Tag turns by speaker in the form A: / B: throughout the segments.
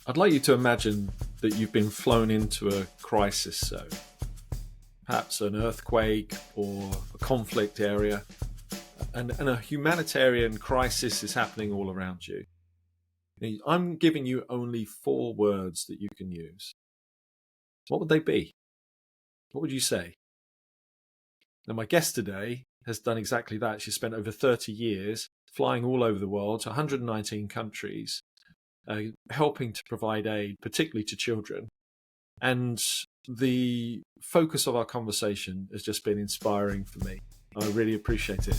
A: I'd like you to imagine that you've been flown into a crisis zone, perhaps an earthquake or a conflict area, and a humanitarian crisis is happening all around you. I'm giving you only 4 words that you can use. What would they be? What would you say? Now, my guest today has done exactly that. She spent over 30 years flying all over the world to 119 countries, helping to provide aid, particularly to children. And the focus of our conversation has just been inspiring for me. I really appreciate it.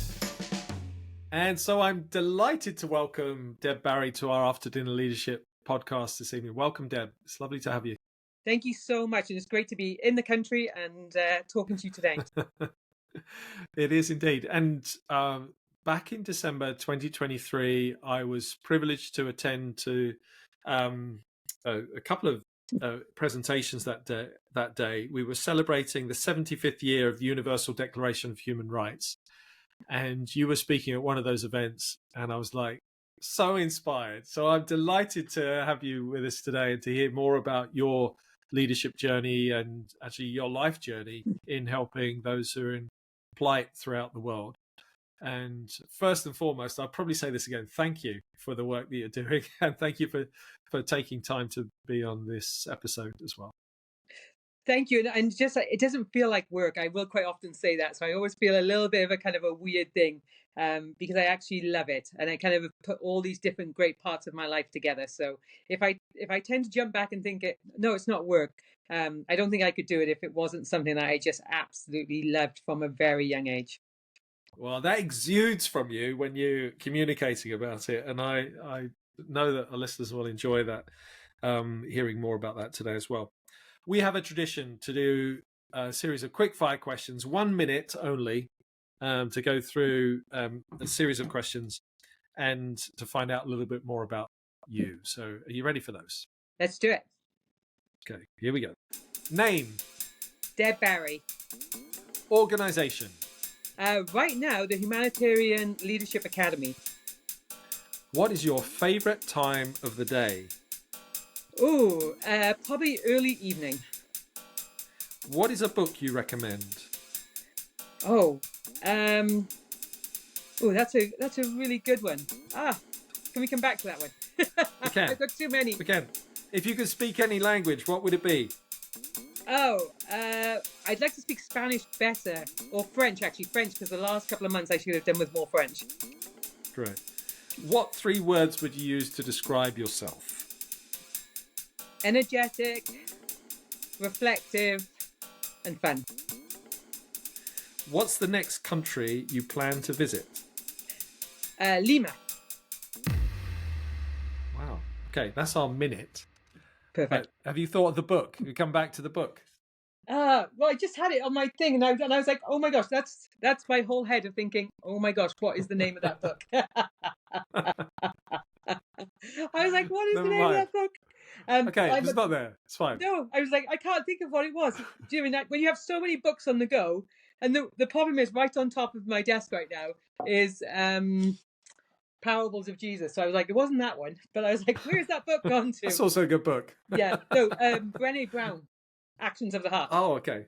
A: And so I'm delighted to welcome Deb Barry to our After Dinner Leadership podcast this evening. Welcome, Deb. It's lovely to have you.
B: Thank you so much. And it's great to be in the country and talking to you today.
A: It is indeed. And back in December 2023, I was privileged to attend to a couple of presentations that day. We were celebrating the 75th year of the Universal Declaration of Human Rights. And you were speaking at one of those events, and I was like, so inspired. So I'm delighted to have you with us today and to hear more about your leadership journey and actually your life journey in helping those who are in plight throughout the world. And first and foremost, I'll probably say this again, thank you for the work that you're doing, and thank you for taking time to be on this episode as well.
B: Thank you. And just, it doesn't feel like work. I will quite often say that. So I always feel a little bit of a kind of a weird thing because I actually love it. And I kind of put all these different great parts of my life together. So if I tend to jump back and think, no, it's not work, I don't think I could do it if it wasn't something that I just absolutely loved from a very young age.
A: Well, that exudes from you when you're communicating about it. And I know that our listeners will enjoy that, hearing more about that today as well. We have a tradition to do a series of quick fire questions, 1 minute only, to go through a series of questions and to find out a little bit more about you. So are you ready for those?
B: Let's do it.
A: Okay, here we go. Name.
B: Deb Barry.
A: Organization.
B: Right now, the Humanitarian Leadership Academy.
A: What is your favorite time of the day?
B: Oh, probably early evening.
A: What is a book you recommend?
B: That's a really good one. Can we come back to that one?
A: We can.
B: I've got too many.
A: We can. If you could speak any language, what would it be?
B: I'd like to speak Spanish better, or French, actually. French, because the last couple of months I should have done with more French.
A: Great. What 3 words would you use to describe yourself?
B: Energetic, reflective, and fun.
A: What's the next country you plan to visit?
B: Lima.
A: Wow. Okay, that's our minute.
B: Perfect.
A: Have you thought of the book? You come back to the book.
B: Well, I just had it on my thing, and I was like, oh my gosh, that's my whole head of thinking, oh my gosh, what is the name of that book? I was like, what is the name of that book?
A: Okay, it's not there. It's fine.
B: No, I was like, I can't think of what it was. During that, when you have so many books on the go, and the problem is right on top of my desk right now is Parables of Jesus. So I was like, it wasn't that one, but I was like, where's that book gone to?
A: That's also a good book.
B: Yeah, no, Brené Brown, Actions of the Heart.
A: Oh, okay.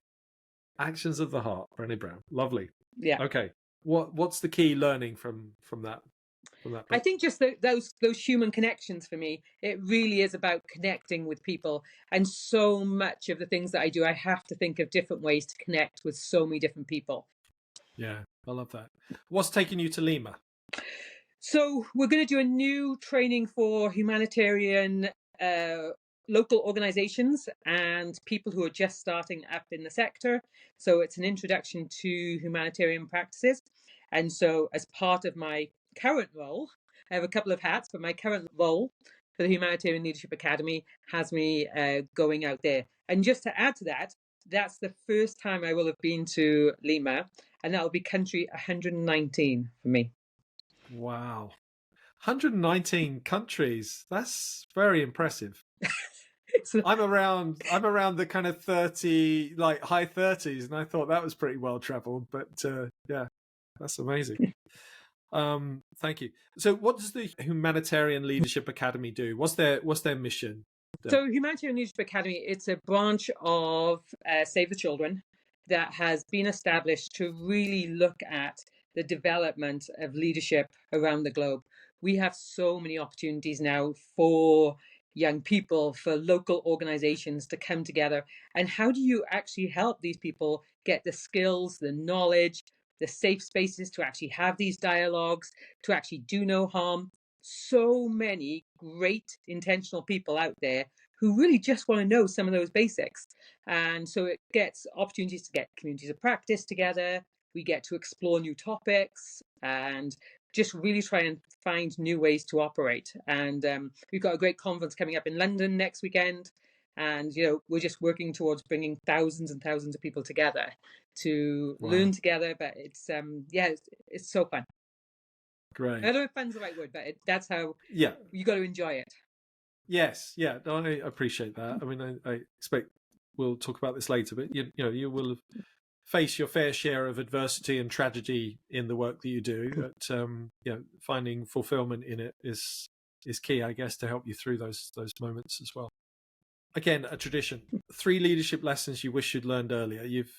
A: Actions of the Heart, Brené Brown. Lovely.
B: Yeah.
A: Okay. What's the key learning from that?
B: I think just those human connections for me, it really is about connecting with people. And so much of the things that I do, I have to think of different ways to connect with so many different people.
A: Yeah, I love that. What's taking you to Lima?
B: So we're going to do a new training for humanitarian local organizations and people who are just starting up in the sector. So it's an introduction to humanitarian practices. And so as part of my current role, I have a couple of hats, but my current role for the Humanitarian Leadership Academy has me going out there. And just to add to that, that's the first time I will have been to Lima, and that will be country 119 for me.
A: Wow. 119 countries. That's very impressive. I'm around the kind of 30, like high 30s, and I thought that was pretty well traveled, but yeah, that's amazing. Thank you. So what does the Humanitarian Leadership Academy do? What's their mission?
B: So Humanitarian Leadership Academy, it's a branch of Save the Children that has been established to really look at the development of leadership around the globe. We have so many opportunities now for young people, for local organizations to come together. And how do you actually help these people get the skills, the knowledge, the safe spaces to actually have these dialogues, to actually do no harm? So many great intentional people out there who really just want to know some of those basics. And so it gets opportunities to get communities of practice together. We get to explore new topics and just really try and find new ways to operate. And we've got a great conference coming up in London next weekend. And, we're just working towards bringing thousands and thousands of people together to learn together. But it's, it's so fun.
A: Great.
B: I don't know if fun's the right word, but that's how you got to enjoy it.
A: Yes, yeah, no, I appreciate that. I mean, I expect we'll talk about this later, but you will face your fair share of adversity and tragedy in the work that you do. But finding fulfillment in it is key, I guess, to help you through those moments as well. Again, a tradition. 3 leadership lessons you wish you'd learned earlier. You've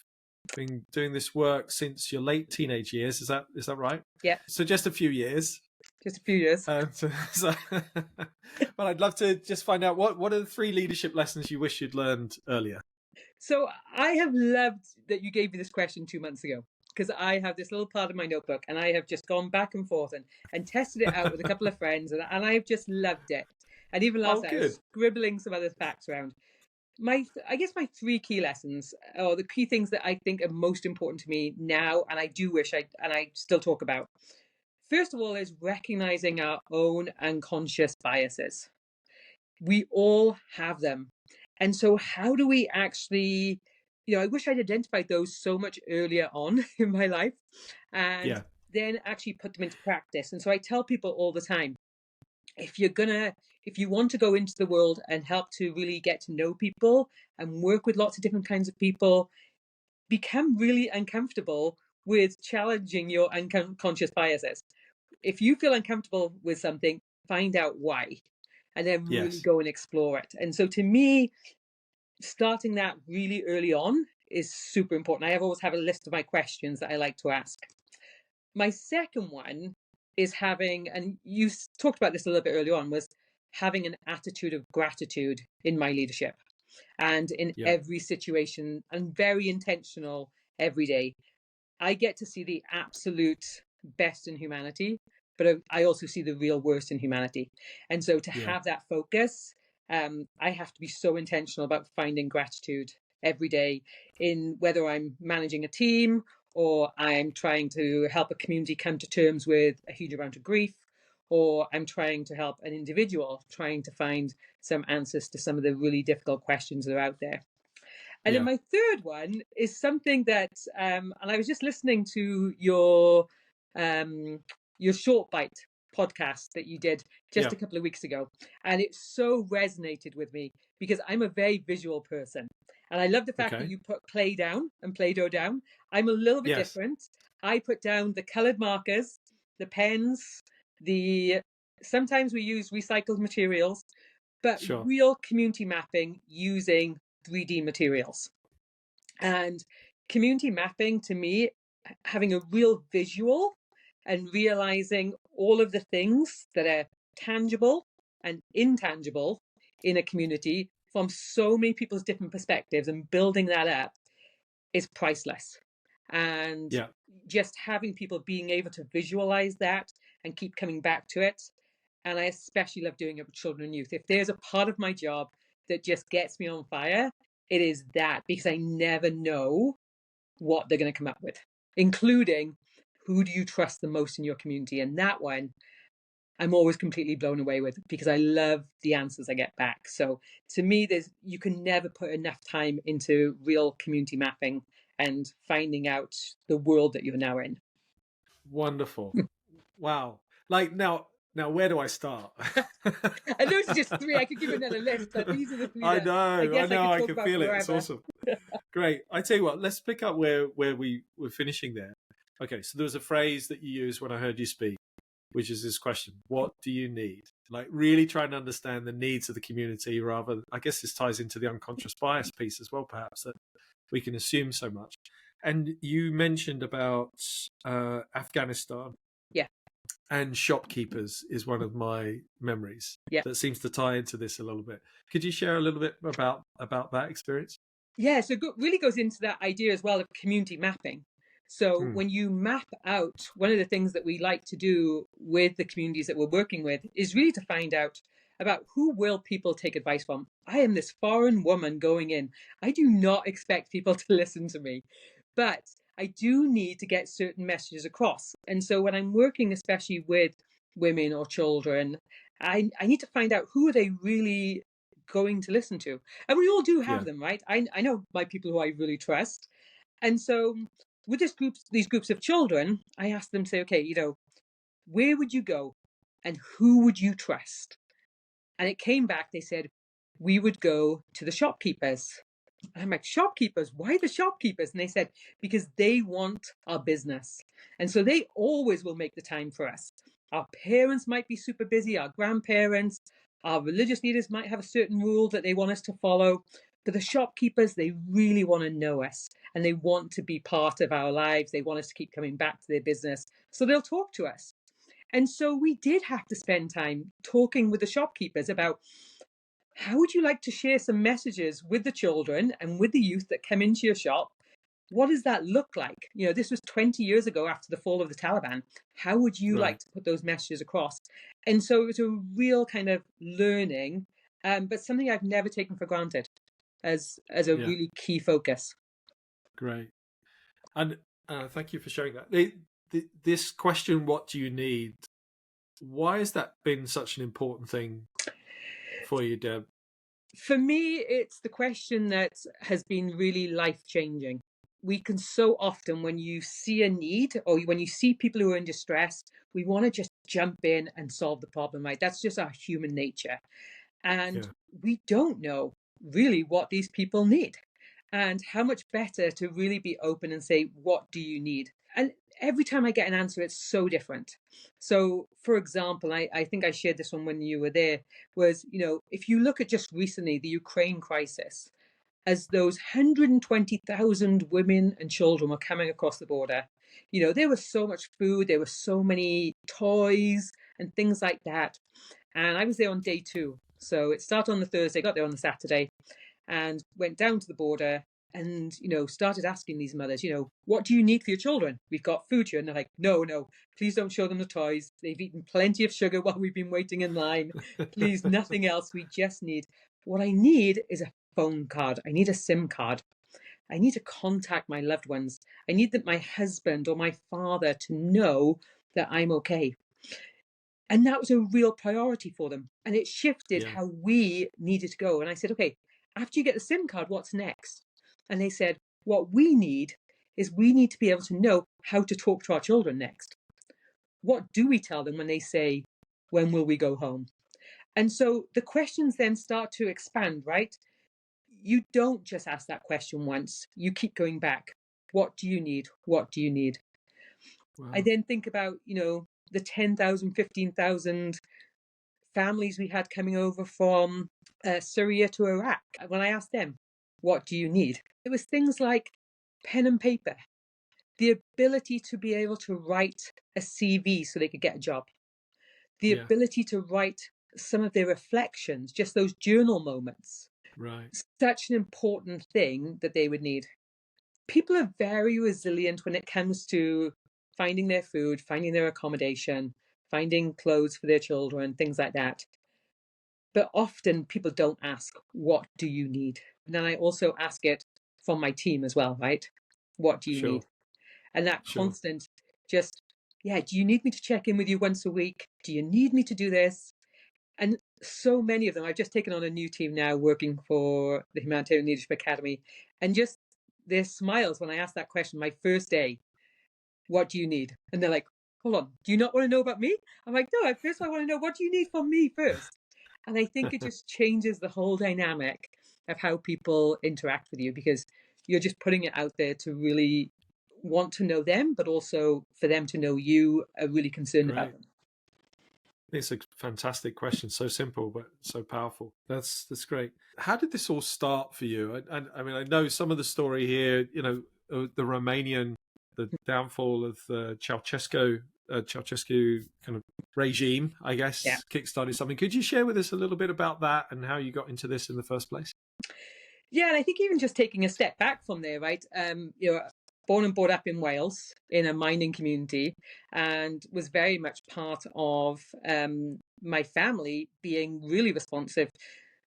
A: been doing this work since your late teenage years. Is that right?
B: Yeah.
A: So just a few years.
B: Just a few years.
A: But I'd love to just find out what are the 3 leadership lessons you wish you'd learned earlier?
B: So I have loved that you gave me this question 2 months ago, because I have this little part of my notebook and I have just gone back and forth and tested it out with a couple of friends and I have just loved it. And even last night I was scribbling some other facts around. I guess my 3 key lessons, or the key things that I think are most important to me now, and I do wish I still talk about. First of all, is recognizing our own unconscious biases. We all have them. And so how do we actually, I wish I'd identified those so much earlier on in my life and then actually put them into practice. And so I tell people all the time, if you want to go into the world and help to really get to know people and work with lots of different kinds of people, become really uncomfortable with challenging your unconscious biases. If you feel uncomfortable with something, find out why, and then really go and explore it. And so to me, starting that really early on is super important. I always have a list of my questions that I like to ask. My second one is having, and you talked about this a little bit earlier on, was having an attitude of gratitude in my leadership and in every situation, and very intentional every day. I get to see the absolute best in humanity, but I also see the real worst in humanity. And so to have that focus, I have to be so intentional about finding gratitude every day, in whether I'm managing a team or I'm trying to help a community come to terms with a huge amount of grief, or I'm trying to help an individual trying to find some answers to some of the really difficult questions that are out there. And then my third one is something that, and I was just listening to your Short Bite podcast that you did just a couple of weeks ago, and it so resonated with me because I'm a very visual person, and I love the fact that you put clay down and Play-Doh down. I'm a little bit different. I put down the colored markers, the pens, sometimes we use recycled materials, but real community mapping using 3D materials. And community mapping, to me, having a real visual and realizing all of the things that are tangible and intangible in a community from so many people's different perspectives and building that up is priceless. And just having people being able to visualize that and keep coming back to it. And I especially love doing it with children and youth. If there's a part of my job that just gets me on fire, it is that, because I never know what they're going to come up with, including who do you trust the most in your community. And that one, I'm always completely blown away with, because I love the answers I get back. So to me, you can never put enough time into real community mapping and finding out the world that you're now in.
A: Wonderful. Wow. Like now, where do I start?
B: And those are just 3. I could give you another list, but these are the 3.
A: I know. I can feel it.
B: Forever.
A: It's awesome. Great. I tell you what, let's pick up where we were finishing there. Okay, so there was a phrase that you used when I heard you speak. which is this question: what do you need? Like really trying to understand the needs of the community, rather. I guess this ties into the unconscious bias piece as well, perhaps, that we can assume so much. And you mentioned about Afghanistan,
B: Yeah,
A: and shopkeepers is one of my memories
B: yeah.
A: that seems to tie into this a little bit. Could you share a little bit about that experience?
B: Yeah, so really goes into that idea as well of community mapping. So
A: Hmm.
B: when you map out, one of the things that we like to do with the communities that we're working with is really to find out about who will people take advice from. I am this foreign woman going in. I do not expect people to listen to me, but I do need to get certain messages across. And so when I'm working, especially with women or children, I need to find out who are they really going to listen to. And we all do have
A: Yeah.
B: them, right? I know my people who I really trust. And so with these groups of children, I asked them, say, okay, where would you go and who would you trust? And it came back, they said, we would go to the shopkeepers. And I'm like, shopkeepers? Why the shopkeepers? And they said, because they want our business. And so they always will make the time for us. Our parents might be super busy, our grandparents, our religious leaders might have a certain rule that they want us to follow. But the shopkeepers, they really want to know us and they want to be part of our lives. They want us to keep coming back to their business. So they'll talk to us. And so we did have to spend time talking with the shopkeepers about how would you like to share some messages with the children and with the youth that come into your shop? What does that look like? This was 20 years ago after the fall of the Taliban. How would you like
A: Right.
B: to put those messages across? And so it was a real kind of learning, but something I've never taken for granted as a
A: Yeah.
B: really key focus.
A: Great. And thank you for sharing that. This question, what do you need? Why has that been such an important thing for you, Deb?
B: For me, it's the question that has been really life changing. We can so often, when you see a need or when you see people who are in distress, we want to just jump in and solve the problem, right? That's just our human nature. And
A: Yeah.
B: we don't know really what these people need. And how much better to really be open and say, what do you need? And every time I get an answer, it's so different. So, for example, I think I shared this one when you were there, was, if you look at just recently the Ukraine crisis, as those 120,000 women and children were coming across the border, there was so much food, there were so many toys and things like that. And I was there on day 2. So it started on the Thursday, got there on the Saturday, and went down to the border and started asking these mothers, what do you need for your children? We've got food here. And they're like, no, please don't show them the toys. They've eaten plenty of sugar while we've been waiting in line. Please, nothing else. We just need, what I need is a phone card. I need a SIM card. I need to contact my loved ones. I need that my husband or my father to know that I'm okay. And that was a real priority for them. And it shifted
A: Yeah.
B: how we needed to go. And I said, okay, after you get the SIM card, what's next? And they said, what we need is we need to be able to know how to talk to our children next. What do we tell them when they say, when will we go home? And so the questions then start to expand, right? You don't just ask that question once, you keep going back. What do you need? What do you need? I
A: Wow.
B: then think about, the 10,000, 15,000 families we had coming over from Syria to Iraq. When I asked them, what do you need? It was things like pen and paper, the ability to be able to write a CV so they could get a job, the
A: Yeah.
B: ability to write some of their reflections, just those journal moments.
A: Right.
B: Such an important thing that they would need. People are very resilient when it comes to finding their food, finding their accommodation, finding clothes for their children, things like that. But often people don't ask, what do you need? And then I also ask it from my team as well, right? What do you
A: Sure.
B: need? And that
A: Sure.
B: constant just, yeah, do you need me to check in with you once a week? Do you need me to do this? And so many of them, I've just taken on a new team now working for the Humanitarian Leadership Academy. And just their smiles when I ask that question, my first day, what do you need? And they're like, hold on, do you not want to know about me? I'm like, no, first I want to know, what do you need from me first? And I think it just changes the whole dynamic of how people interact with you, because you're just putting it out there to really want to know them, but also for them to know you are really concerned about
A: Great.
B: them.
A: It's a fantastic question. So simple, but so powerful. That's great. How did this all start for you? I mean, I know some of the story here. The Romanian, the downfall of the Ceausescu kind of regime, I
B: Yeah.
A: guess, kickstarted something. Could you share with us a little bit about that and how you got into this in the first place?
B: Yeah, and I think even just taking a step back from there, right? Born and brought up in Wales in a mining community, and was very much part of my family being really responsive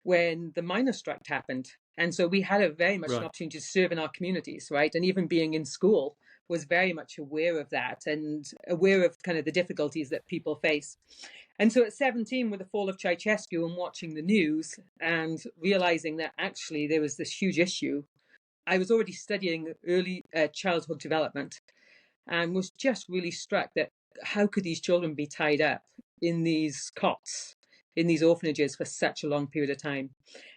B: when the miners' strike happened. And so we had a very much an
A: Right.
B: opportunity to serve in our communities, right? And even being in school was very much aware of that and aware of kind of the difficulties that people face. And so at 17, with the fall of Ceausescu and watching the news and realizing that actually there was this huge issue, I was already studying early childhood development and was just really struck that how could these children be tied up in these cots, in these orphanages for such a long period of time?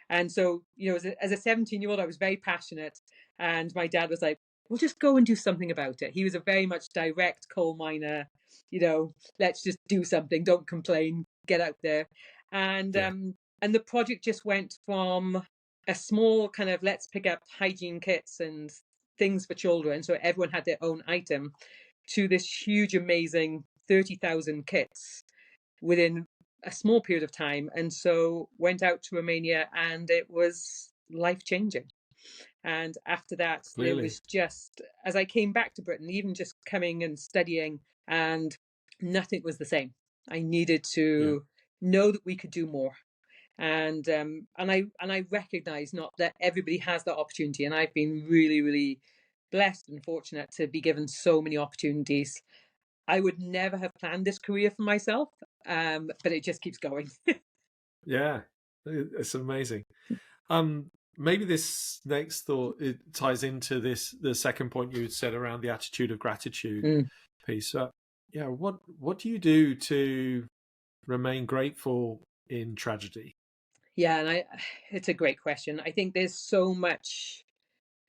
B: And so, as a 17-year-old, I was very passionate. And my dad was like, we'll just go and do something about it. He was a very much direct coal miner, let's just do something, don't complain, get out there. And
A: Yeah.
B: and the project just went from a small kind of let's pick up hygiene kits and things for children, so everyone had their own item, to this huge, amazing 30,000 kits within a small period of time. And so went out to Romania and it was life changing. And after that, there
A: Clearly.
B: was just, as I came back to Britain, even just coming and studying, and nothing was the same. I needed
A: Yeah.
B: to know that we could do more. And I recognize not that everybody has that opportunity. And I've been really, really blessed and fortunate to be given so many opportunities. I would never have planned this career for myself, but it just keeps going.
A: Yeah. It's amazing. Um, Maybe this next thought it ties into the second point you said around the attitude of gratitude
B: Mm.
A: piece. Yeah, what do you do to remain grateful in tragedy?
B: Yeah, it's a great question. I think there's so much.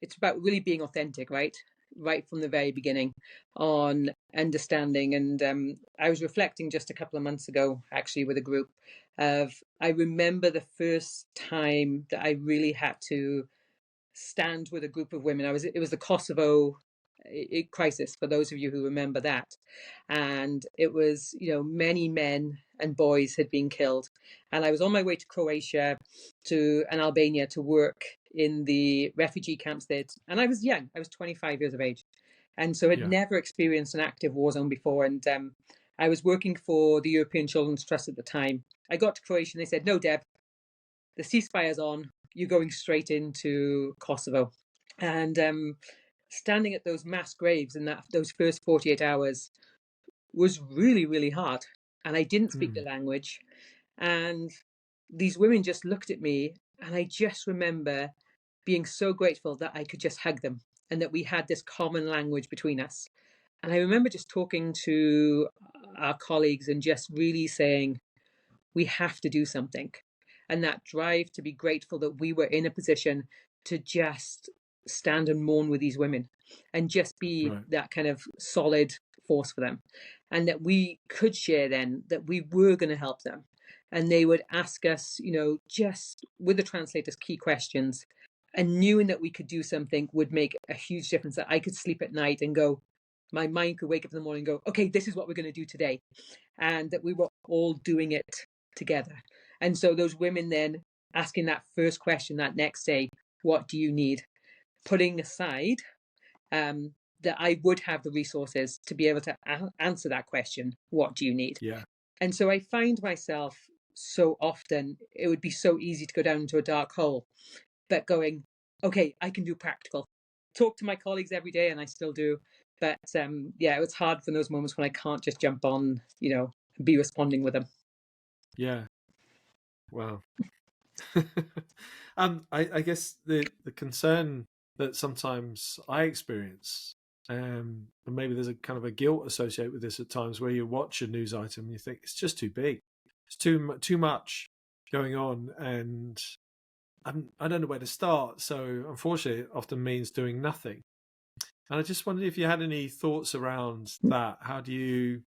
B: It's about really being authentic, right? Right from the very beginning on understanding. And I was reflecting just a couple of months ago, actually, with a group of, I remember the first time that I really had to stand with a group of women. It was the Kosovo crisis, for those of you who remember that. And it was, many men and boys had been killed. And I was on my way to Croatia and Albania to work in the refugee camps there. And I was young, I was 25 years of age. And so had
A: Yeah.
B: never experienced an active war zone before. And I was working for the European Children's Trust at the time. I got to Croatia and they said, no, Deb, the ceasefire's on, you're going straight into Kosovo. And standing at those mass graves in those first 48 hours was really, really hard. And I didn't speak the
A: Mm,
B: language. And these women just looked at me. And I just remember being so grateful that I could just hug them and that we had this common language between us. And I remember just talking to our colleagues and just really saying, we have to do something. And that drive to be grateful that we were in a position to just stand and mourn with these women and just be
A: right.
B: that kind of solid force for them. And that we could share then that we were going to help them. And they would ask us, just with the translators, key questions. And knowing that we could do something would make a huge difference. That I could sleep at night and go, my mind could wake up in the morning and go, okay, this is what we're going to do today. And that we were all doing it together. And so those women then asking that first question that next day, what do you need? Putting aside that I would have the resources to be able to answer that question, what do you need?
A: Yeah.
B: And so I find myself so often, it would be so easy to go down into a dark hole, but going, okay, I can do practical. Talk to my colleagues every day, and I still do. But yeah, it was hard for those moments when I can't just jump on, be responding with them.
A: Yeah. Wow. I guess the concern that sometimes I experience, and maybe there's a kind of a guilt associated with this at times, where you watch a news item and you think it's just too big, it's too much going on, and I don't know where to start. So unfortunately, it often means doing nothing. And I just wondered if you had any thoughts around that. How do you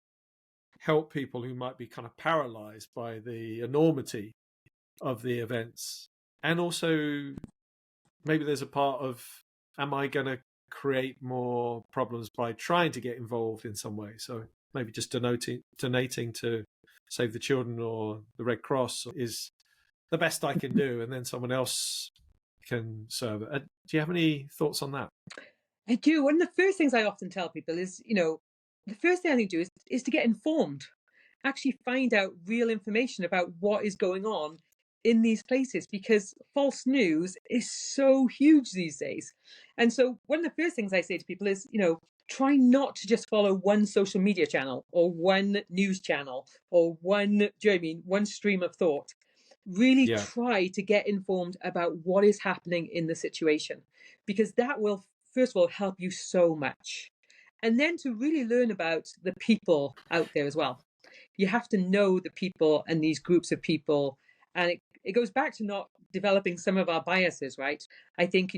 A: help people who might be kind of paralyzed by the enormity of the events. And also, maybe there's a part of, am I going to create more problems by trying to get involved in some way? So maybe just donating to Save the Children or the Red Cross is the best I can do, and then someone else can serve it. Do you have any thoughts on that?
B: I do. One of the first things I often tell people is, the first thing I think to do is to get informed, actually find out real information about what is going on in these places, because false news is so huge these days. And so one of the first things I say to people is, try not to just follow one social media channel or one news channel or one stream of thought. Really
A: Yeah,
B: try to get informed about what is happening in the situation, because that will, first of all, help you so much. And then to really learn about the people out there as well. You have to know the people and these groups of people. And it goes back to not developing some of our biases, right? I think,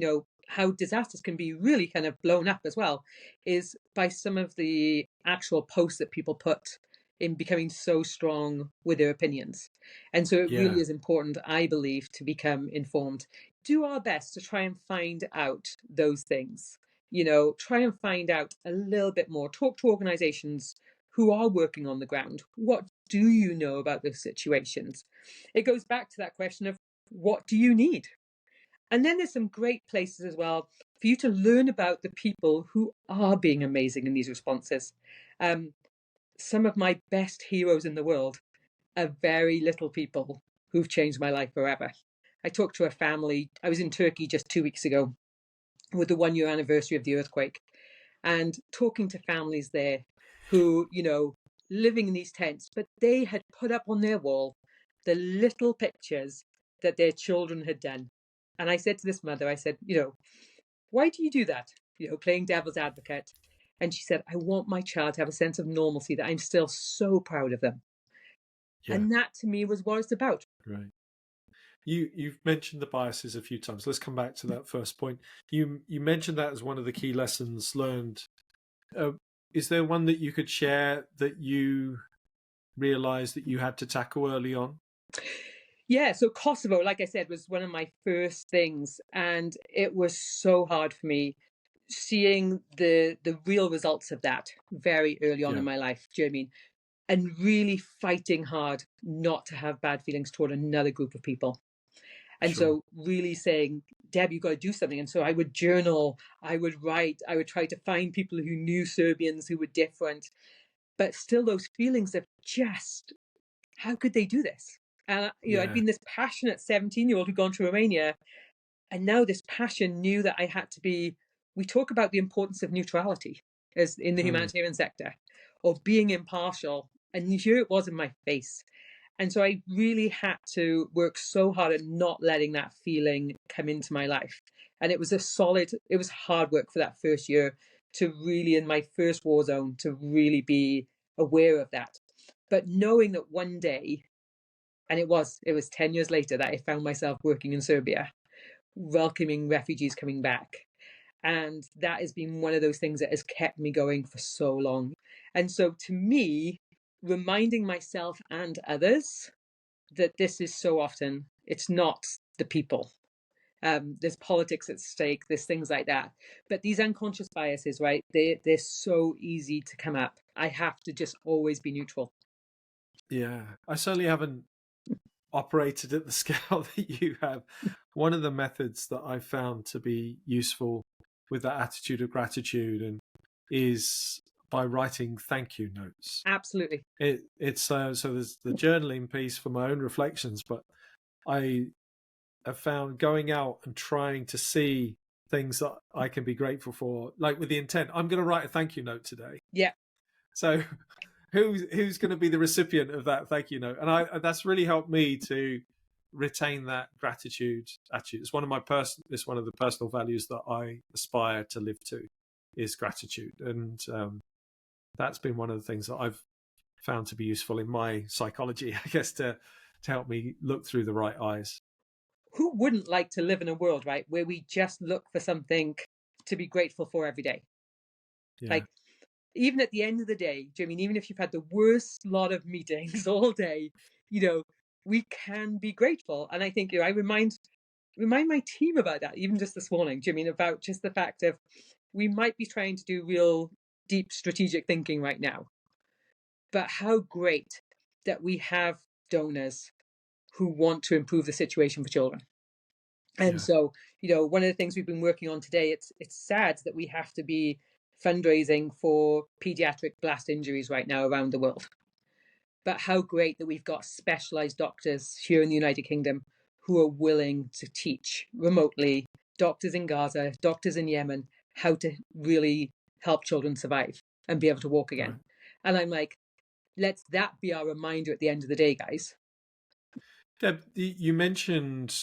B: how disasters can be really kind of blown up as well is by some of the actual posts that people put in becoming so strong with their opinions. And so it really
A: yeah,
B: is important, I believe, to become informed. Do our best to try and find out those things. Try and find out a little bit more. Talk to organizations who are working on the ground. What do you know about those situations? It goes back to that question of, what do you need? And then there's some great places as well for you to learn about the people who are being amazing in these responses. Some of my best heroes in the world are very little people who've changed my life forever. I talked to a family. I was in Turkey just 2 weeks ago with the 1 year anniversary of the earthquake, and talking to families there who, living in these tents, but they had put up on their wall the little pictures that their children had done. And I said to this mother, I said, why do you do that? Playing devil's advocate. And she said, I want my child to have a sense of normalcy, that I'm still so proud of them.
A: yeah.
B: And that to me was what it's about.
A: Great. You've mentioned the biases a few times. Let's come back to that first point. You mentioned that as one of the key lessons learned. Is there one that you could share that you realized that you had to tackle early on?
B: Yeah, so Kosovo, like I said, was one of my first things, and it was so hard for me seeing the real results of that very early on
A: Yeah,
B: in my life. Do you know what I mean? And really fighting hard not to have bad feelings toward another group of people. And
A: sure.
B: so really saying, Deb, you've got to do something. And so I would journal, I would write, I would try to find people who knew Serbians who were different, but still those feelings of just, how could they do this? And I'd
A: Yeah,
B: been this passionate 17-year-old who'd gone to Romania, and now this passion knew that I had to be. We talk about the importance of neutrality as in the
A: mm,
B: humanitarian sector, of being impartial, and here it was in my face. And so I really had to work so hard at not letting that feeling come into my life. And it was it was hard work for that first year to really, in my first war zone, to really be aware of that. But knowing that one day, and it was 10 years later, that I found myself working in Serbia, welcoming refugees coming back. And that has been one of those things that has kept me going for so long. And so to me, reminding myself and others that this is so often, it's not the people. There's politics at stake, there's things like that. But these unconscious biases, right, they're so easy to come up. I have to just always be neutral.
A: yeah. I certainly haven't operated at the scale that you have. One of the methods that I found to be useful with that attitude of gratitude and is by writing thank you notes.
B: Absolutely.
A: It's so there's the journaling piece for my own reflections, but I have found going out and trying to see things that I can be grateful for, like with the intent, I'm going to write a thank you note today.
B: Yeah.
A: So who's going to be the recipient of that thank you note? And that's really helped me to retain that gratitude attitude. It's one of the personal values that I aspire to live to, is gratitude. And that's been one of the things that I've found to be useful in my psychology, I guess, to help me look through the right eyes.
B: Who wouldn't like to live in a world, right, where we just look for something to be grateful for every day?
A: Yeah.
B: Like, even at the end of the day, do you know what I mean, even if you've had the worst lot of meetings all day, you know, we can be grateful. And I think, you know, I remind my team about that, even just this morning, do you know what I mean, about just the fact of we might be trying to do real deep strategic thinking right now, but how great that we have donors who want to improve the situation for children. And
A: Yeah.
B: so, you know, one of the things we've been working on today, it's sad that we have to be fundraising for pediatric blast injuries right now around the world. But how great that we've got specialized doctors here in the United Kingdom who are willing to teach remotely, doctors in Gaza, doctors in Yemen, how to really help children survive and be able to walk
A: Right.
B: again. And I'm like, let's that be our reminder at the end of the day, guys.
A: Deb, you mentioned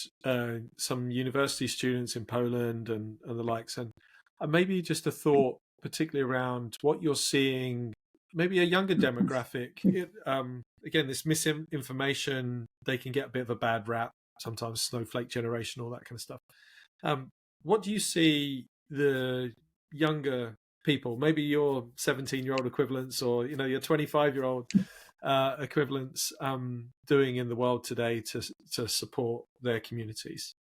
A: some university students in Poland and the likes, and maybe just a thought, particularly around what you're seeing, maybe a younger demographic. Again, this misinformation, they can get a bit of a bad rap, sometimes snowflake generation, all that kind of stuff. What do you see the younger people, maybe your 17-year-old equivalents or, you know, your 25-year-old equivalents doing in the world today to support their communities?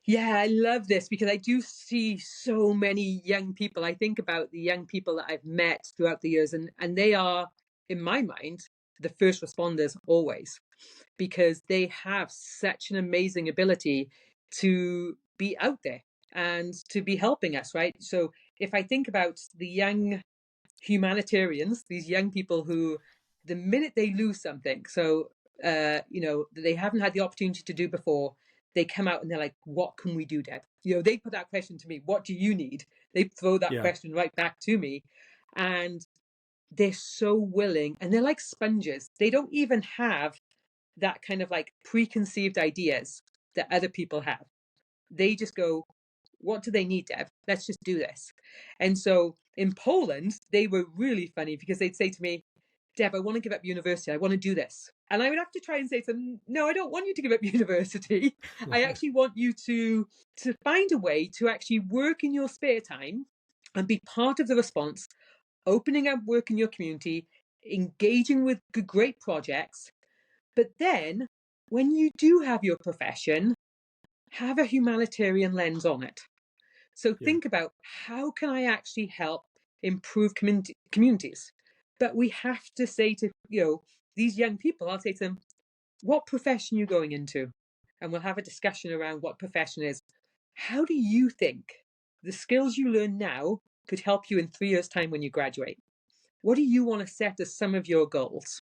B: Yeah, I love this because I do see so many young people. I think about the young people that I've met throughout the years, and they are, in my mind, the first responders always, because they have such an amazing ability to be out there and to be helping us, right? So if I think about the young humanitarians, these young people who, the minute they lose something, so you know, they haven't had the opportunity to do before, they come out and they're like, "What can we do, Deb?" You know, they put that question to me, "What do you need?" They throw that
A: Yeah,
B: question right back to me, and they're so willing, and they're like sponges. They don't even have that kind of like preconceived ideas that other people have. They just go, what do they need, Deb? Let's just do this. And so in Poland, they were really funny because they'd say to me, Deb, I want to give up university. I want to do this. And I would have to try and say to them, no, I don't want you to give up university. I actually want you to find a way to actually work in your spare time and be part of the response, opening up work in your community, engaging with great projects. But then when you do have your profession, have a humanitarian lens on it. So
A: yeah,
B: think about how can I actually help improve communities? But we have to say to, you know, these young people, I'll say to them, what profession are you going into? And we'll have a discussion around what profession is. How do you think the skills you learn now could help you in 3 years' time when you graduate? What do you want to set as some of your goals?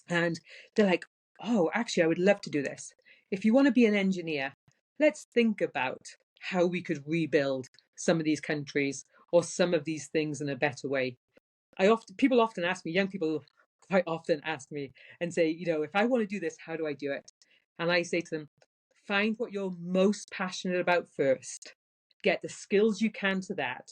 B: And they're like, oh, actually, I would love to do this. If you want to be an engineer, let's think about how we could rebuild some of these countries or some of these things in a better way. People often ask me, young people quite often ask me and say, you know, if I want to do this, how do I do it? And I say to them, find what you're most passionate about first, get the skills you can to that,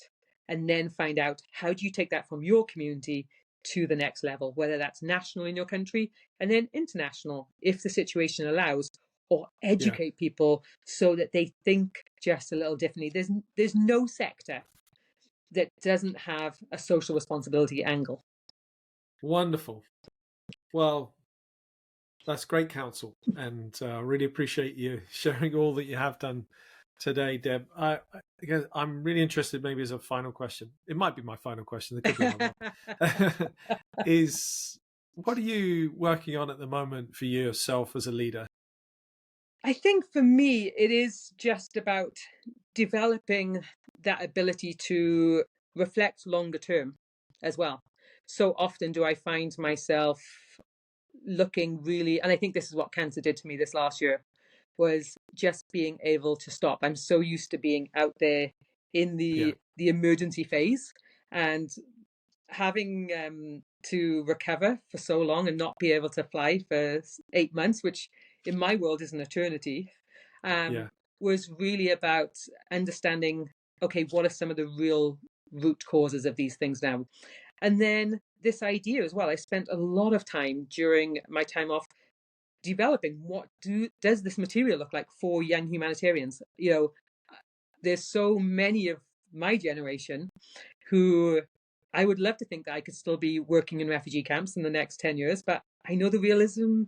B: and then find out how do you take that from your community to the next level, whether that's national in your country and then international if the situation allows, or
A: yeah.
B: educate people so that they think just a little differently. There's no sector that doesn't have a social responsibility angle.
A: Wonderful. Well, that's great counsel, and really appreciate you sharing all that you have done today, Deb. Again, I'm really interested. Maybe as a final question, it might be my final question. There could be one more. Is what are you working on at the moment for yourself as a leader?
B: I think for me, it is just about developing that ability to reflect longer term as well. So often do I find myself looking really, and I think this is what cancer did to me this last year, was just being able to stop. I'm so used to being out there in
A: Yeah,
B: the emergency phase, and having to recover for so long and not be able to fly for 8 months, which in my world is an eternity, um,
A: yeah,
B: was really about understanding, okay, what are some of the real root causes of these things now? And then this idea as well, I spent a lot of time during my time off developing does this material look like for young humanitarians. You know, there's so many of my generation who I would love to think that I could still be working in refugee camps in the next 10 years, but I know the realism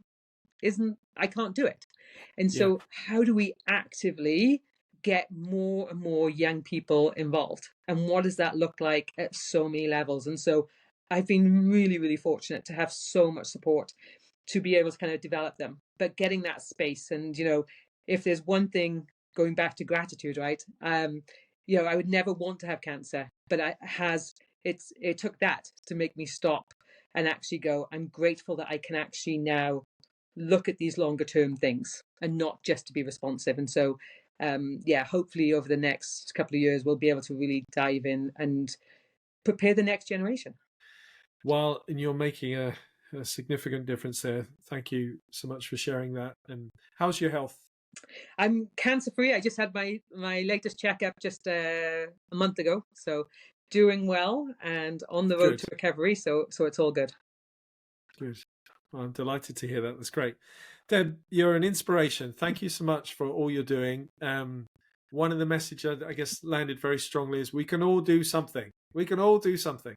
B: isn't, I can't do it. And
A: Yeah.
B: so how do we actively get more and more young people involved? And what does that look like at so many levels? And so I've been really, really fortunate to have so much support to be able to kind of develop them. But getting that space, and if there's one thing, going back to gratitude, right? I would never want to have cancer, but it took that to make me stop and actually go, I'm grateful that I can actually now look at these longer term things and not just to be responsive. And so hopefully over the next couple of years we'll be able to really dive in and prepare the next generation.
A: Well, and you're making a significant difference there. Thank you so much for sharing that. And how's your health?
B: I'm cancer free. I just had my latest checkup just a month ago, so doing well and on the road
A: Good.
B: to recovery. So it's all good.
A: Good. Well, I'm delighted to hear that. That's great. Deb, you're an inspiration. Thank you so much for all you're doing. One of the messages I guess landed very strongly is we can all do something. We can all do something.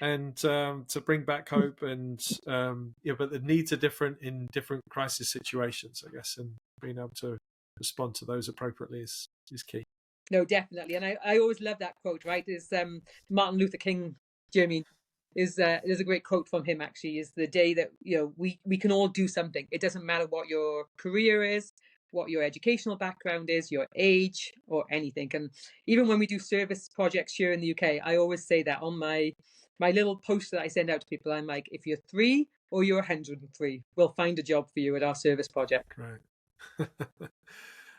A: And to bring back hope, and but the needs are different in different crisis situations, I guess, and being able to respond to those appropriately is key.
B: No, definitely. And I always love that quote, right? Is Martin Luther King, Jeremy, there's a great quote from him actually, is the day that, we can all do something. It doesn't matter what your career is, what your educational background is, your age or anything. And even when we do service projects here in the UK, I always say that on my little post that I send out to people, I'm like, if you're 3 or you're 103, we'll find a job for you at our service project.
A: Right.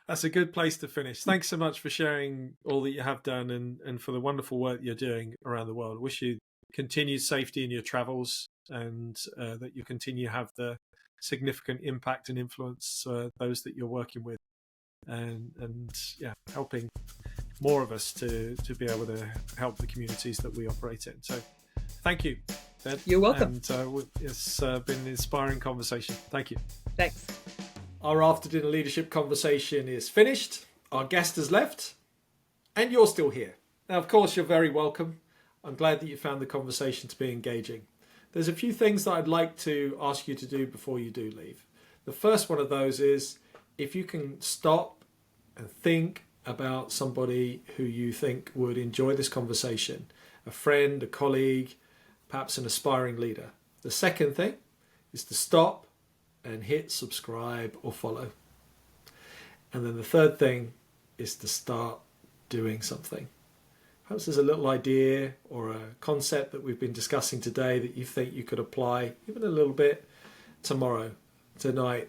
A: That's a good place to finish. Thanks so much for sharing all that you have done, and for the wonderful work you're doing around the world. Wish you continued safety in your travels, and that you continue to have the significant impact and influence those that you're working with, and helping more of us to be able to help the communities that we operate in. So thank you, Deb.
B: You're welcome.
A: And it's been an inspiring conversation. Thank you.
B: Thanks.
A: Our after dinner leadership conversation is finished. Our guest has left, and you're still here. Now, of course, you're very welcome. I'm glad that you found the conversation to be engaging. There's a few things that I'd like to ask you to do before you do leave. The first one of those is, if you can stop and think about somebody who you think would enjoy this conversation, a friend, a colleague, perhaps an aspiring leader. The second thing is to stop and hit subscribe or follow. And then the third thing is to start doing something. Perhaps there's a little idea or a concept that we've been discussing today that you think you could apply even a little bit tomorrow, tonight,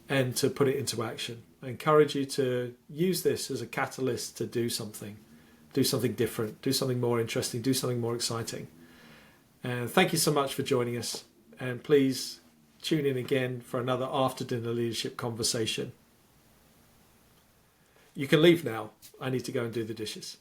A: and to put it into action. I encourage you to use this as a catalyst to do something different, do something more interesting, do something more exciting. And thank you so much for joining us. And please tune in again for another after dinner leadership conversation. You can leave now. I need to go and do the dishes.